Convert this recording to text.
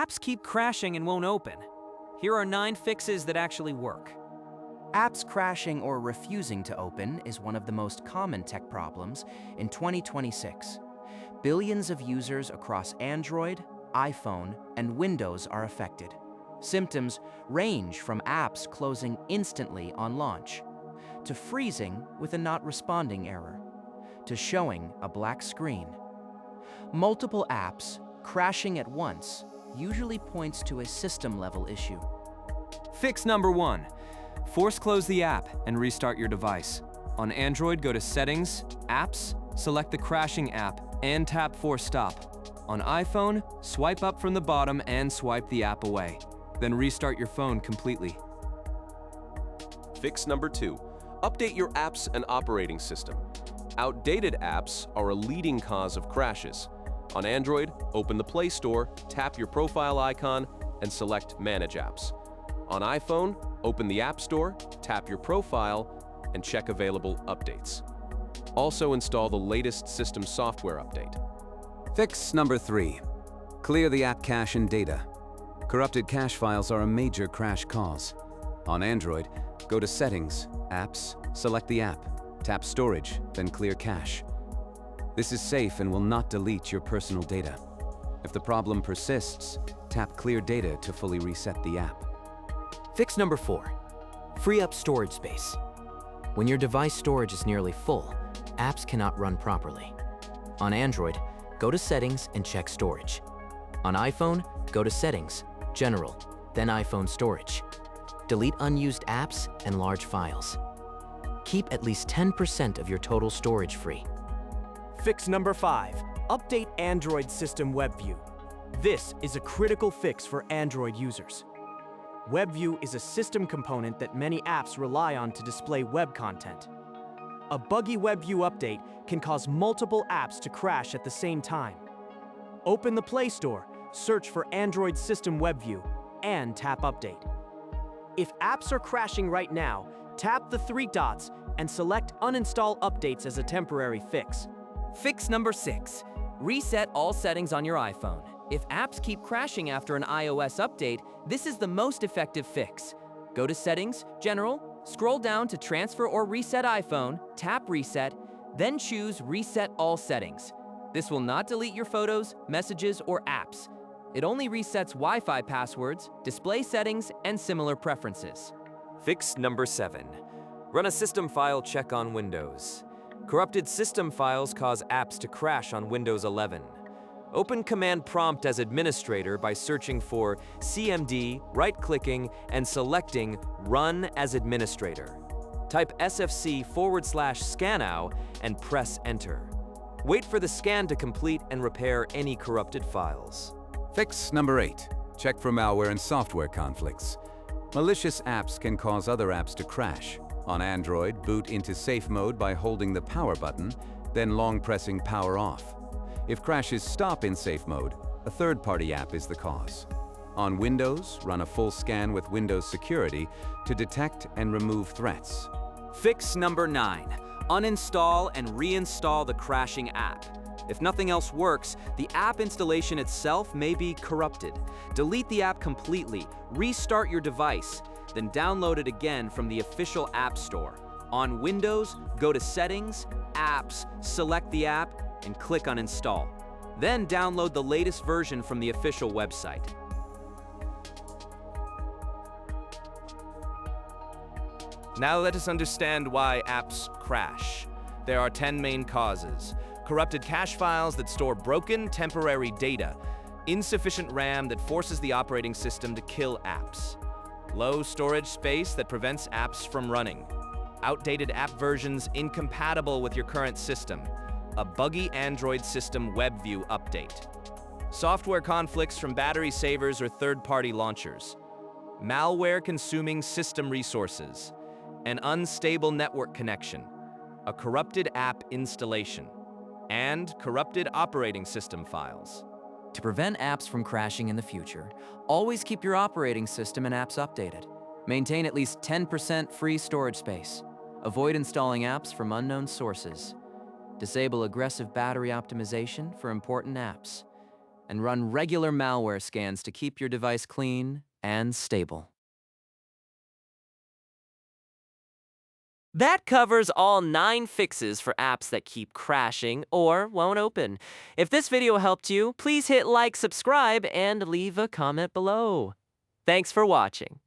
Apps keep crashing and won't open. Here are 9 fixes that actually work. Apps crashing or refusing to open is one of the most common tech problems in 2026. Billions of users across Android, iPhone, and Windows are affected. Symptoms range from apps closing instantly on launch, to freezing with a not responding error, to showing a black screen. Multiple apps crashing at once usually points to a system-level issue. Fix number 1. Force close the app and restart your device. On Android, go to Settings, Apps, select the crashing app, and tap Force Stop. On iPhone, swipe up from the bottom and swipe the app away. Then restart your phone completely. Fix number 2. Update your apps and operating system. Outdated apps are a leading cause of crashes. On Android, open the Play Store, tap your profile icon, and select Manage Apps. On iPhone, open the App Store, tap your profile, and check available updates. Also install the latest system software update. Fix number 3. Clear the app cache and data. Corrupted cache files are a major crash cause. On Android, go to Settings, Apps, select the app, tap Storage, then clear cache. This is safe and will not delete your personal data. If the problem persists, tap Clear Data to fully reset the app. Fix number 4. Free up storage space. When your device storage is nearly full, apps cannot run properly. On Android, go to Settings and check Storage. On iPhone, go to Settings, General, then iPhone Storage. Delete unused apps and large files. Keep at least 10% of your total storage free. Fix number 5. Update Android System WEBVIEW. This is a critical fix for Android users. WEBVIEW is a system component that many apps rely on to display web content. A buggy WEBVIEW update can cause multiple apps to crash at the same time. Open the Play Store, search for Android System WEBVIEW, and tap Update. If apps are crashing right now, tap the 3 dots and select Uninstall Updates as a temporary fix. Fix number 6. Reset all settings on your iPhone. If apps keep crashing after an iOS update, this is the most effective fix. Go to Settings, General, scroll down to Transfer or Reset iPhone, tap Reset, then choose Reset All Settings. This will not delete your photos, messages, or apps. It only resets Wi-Fi passwords, display settings, and similar preferences. Fix number 7. Run a system file check on Windows. Corrupted system files cause apps to crash on Windows 11. Open Command Prompt as administrator by searching for CMD, right-clicking, and selecting Run as Administrator. Type sfc/scanow and press Enter. Wait for the scan to complete and repair any corrupted files. Fix number 8. Check for malware and software conflicts. Malicious apps can cause other apps to crash. On Android, boot into safe mode by holding the power button, then long pressing power off. If crashes stop in safe mode, a third-party app is the cause. On Windows, run a full scan with Windows Security to detect and remove threats. Fix number 9. Uninstall and reinstall the crashing app. If nothing else works, the app installation itself may be corrupted. Delete the app completely, restart your device, then download it again from the official App Store. On Windows, go to Settings, Apps, select the app, and click on Install. Then download the latest version from the official website. Now let us understand why apps crash. There are 10 main causes. Corrupted cache files that store broken, temporary data. Insufficient RAM that forces the operating system to kill apps. Low storage space that prevents apps from running. Outdated app versions incompatible with your current system. A buggy Android system WEBVIEW update. Software conflicts from battery savers or third-party launchers. Malware consuming system resources. An unstable network connection. A corrupted app installation. And corrupted operating system files. To prevent apps from crashing in the future, always keep your operating system and apps updated. Maintain at least 10% free storage space. Avoid installing apps from unknown sources. Disable aggressive battery optimization for important apps. and run regular malware scans to keep your device clean and stable. That covers all 9 fixes for apps that keep crashing or won't open. If this video helped you, please hit like, subscribe, and leave a comment below. Thanks for watching.